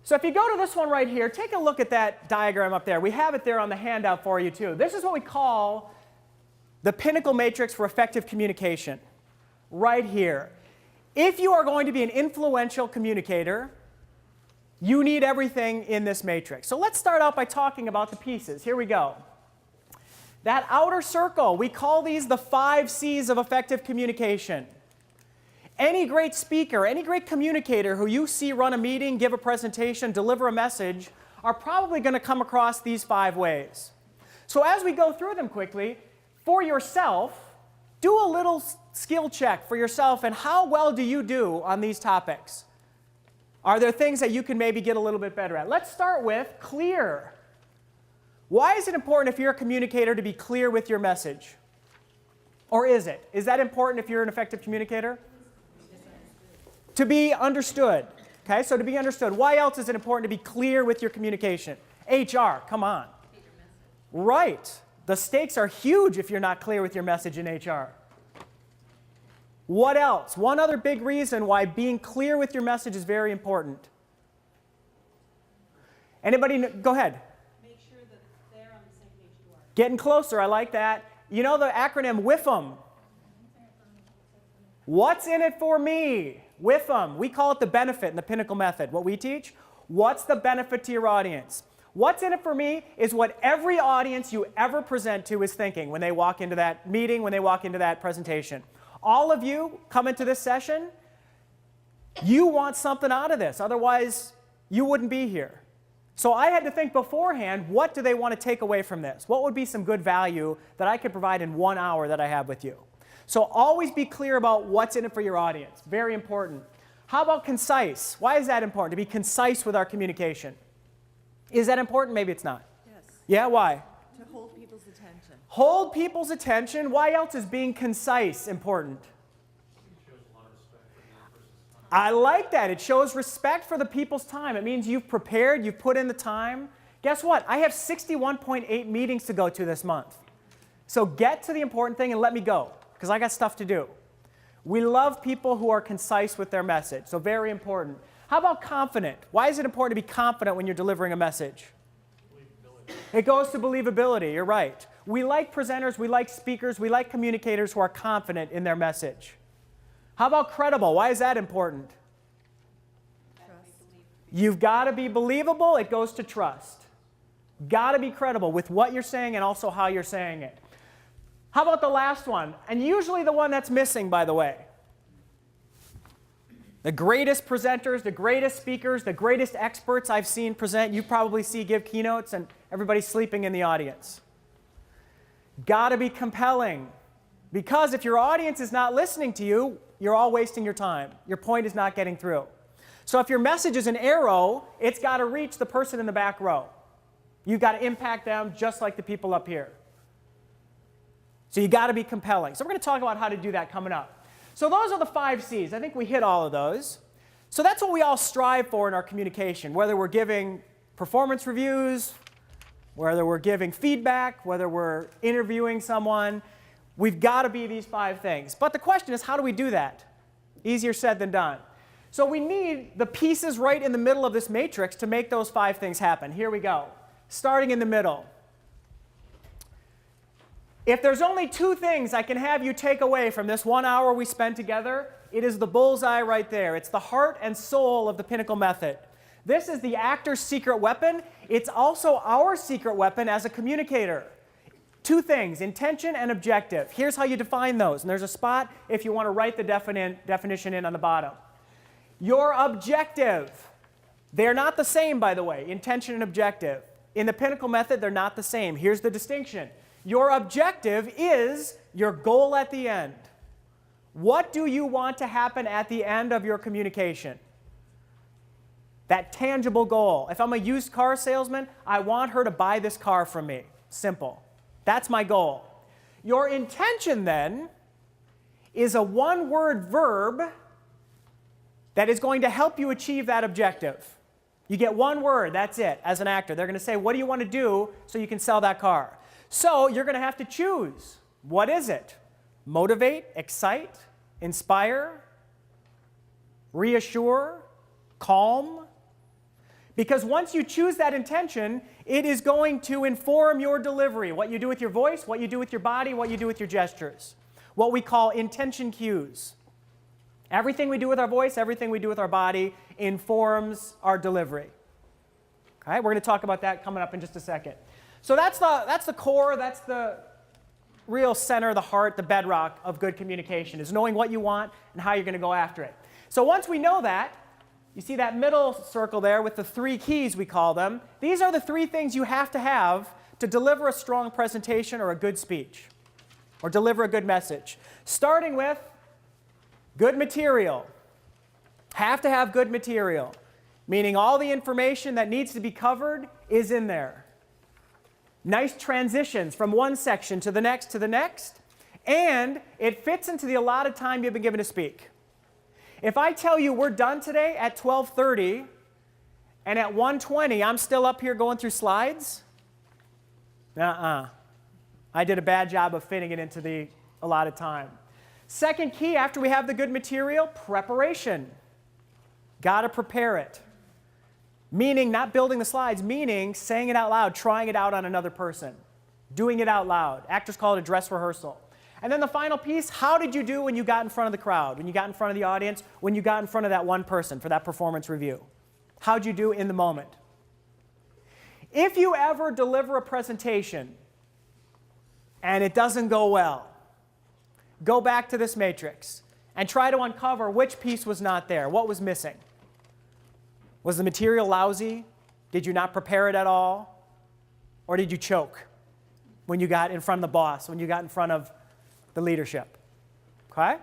So if you go to this one right here, take a look at that diagram up there. We have it there on the handout for you too. This is what we call the Pinnacle Matrix for effective communication, right here. If you are going to be an influential communicator, you need everything in this matrix. So let's start out by talking about the pieces. Here we go. That outer circle, we call these the 5 C's of effective communication. Any great speaker, any great communicator who you see run a meeting, give a presentation, deliver a message, are probably going to come across these 5 ways. So as we go through them quickly, for yourself, do a little skill check for yourself and how well do you do on these topics? Are there things that you can maybe get a little bit better at? Let's start with clear. Why is it important if you're a communicator to be clear with your message? Or is it? Is that important if you're an effective communicator? To be understood. Okay, so to be understood. Why else is it important to be clear with your communication? HR, come on. Right. The stakes are huge if you're not clear with your message in HR. What else? One other big reason why being clear with your message is very important. Anybody? Go ahead. Make sure that they're on the same page you are. Getting closer, I like that. You know the acronym WIFM. What's in it for me? WIFM. We call it the benefit in the Pinnacle method. What we teach, what's the benefit to your audience? What's in it for me is what every audience you ever present to is thinking when they walk into that meeting, when they walk into that presentation. All of you come into this session, you want something out of this. Otherwise, you wouldn't be here. So I had to think beforehand, what do they want to take away from this? What would be some good value that I could provide in 1 hour that I have with you? So always be clear about what's in it for your audience. Very important. How about concise? Why is that important, to be concise with our communication? Is that important? Maybe it's not. Yes. Yeah, why? To hold people's attention. Hold people's attention. Why else is being concise important? It shows a lot of respect for the other person's time. I like that. It shows respect for the people's time. It means you've prepared, you've put in the time. Guess what? I have 61.8 meetings to go to this month. So get to the important thing and let me go, because I got stuff to do. We love people who are concise with their message, so very important. How about confident? Why is it important to be confident when you're delivering a message? Believability. It goes to believability, you're right. We like presenters, we like speakers, we like communicators who are confident in their message. How about credible? Why is that important? Trust. You've got to be believable, it goes to trust. Got to be credible with what you're saying and also how you're saying it. How about the last one? And usually the one that's missing, by the way. The greatest presenters, the greatest speakers, the greatest experts I've seen present, you probably see give keynotes and everybody's sleeping in the audience. Got to be compelling. Because if your audience is not listening to you, you're all wasting your time. Your point is not getting through. So if your message is an arrow, it's got to reach the person in the back row. You've got to impact them just like the people up here. So you've got to be compelling. So we're going to talk about how to do that coming up. So those are the 5 C's. I think we hit all of those. So that's what we all strive for in our communication, whether we're giving performance reviews, whether we're giving feedback, whether we're interviewing someone. We've got to be these 5 things. But the question is, how do we do that? Easier said than done. So we need the pieces right in the middle of this matrix to make those 5 things happen. Here we go. Starting in the middle. If there's only 2 things I can have you take away from this 1 hour we spend together, it is the bullseye right there. It's the heart and soul of the Pinnacle method. This is the actor's secret weapon. It's also our secret weapon as a communicator. 2 things, intention and objective. Here's how you define those. And there's a spot if you want to write the definition in on the bottom. Your objective. They're not the same, by the way, intention and objective. In the Pinnacle method, they're not the same. Here's the distinction. Your objective is your goal at the end. What do you want to happen at the end of your communication? That tangible goal. If I'm a used car salesman, I want her to buy this car from me. Simple. That's my goal. Your intention, then, is a 1-word verb that is going to help you achieve that objective. You get 1 word, that's it, as an actor. They're going to say, what do you want to do so you can sell that car? So you're going to have to choose. What is it? Motivate, excite, inspire, reassure, calm. Because once you choose that intention, it is going to inform your delivery, what you do with your voice, what you do with your body, what you do with your gestures, what we call intention cues. Everything we do with our voice, everything we do with our body informs our delivery. Okay, we're going to talk about that coming up in just a second. So that's the core, that's the real center, the heart, the bedrock of good communication, is knowing what you want and how you're going to go after it. So once we know that, you see that middle circle there with the 3 keys, we call them. These are the 3 things you have to deliver a strong presentation or a good speech, or deliver a good message. Starting with good material. Have to have good material, meaning all the information that needs to be covered is in there. Nice transitions from one section to the next, and it fits into the allotted time you've been given to speak. If I tell you we're done today at 12:30, and at 1:20 I'm still up here going through slides, I did a bad job of fitting it into the allotted time. Second key, after we have the good material, preparation. Got to prepare it. Meaning not building the slides, meaning saying it out loud, trying it out on another person, doing it out loud. Actors call it a dress rehearsal. And then the final piece, how did you do when you got in front of the crowd, when you got in front of the audience, when you got in front of that one person for that performance review? How'd you do in the moment? If you ever deliver a presentation and it doesn't go well, go back to this matrix and try to uncover which piece was not there, what was missing. Was the material lousy? Did you not prepare it at all? Or did you choke when you got in front of the boss, when you got in front of the leadership? Okay?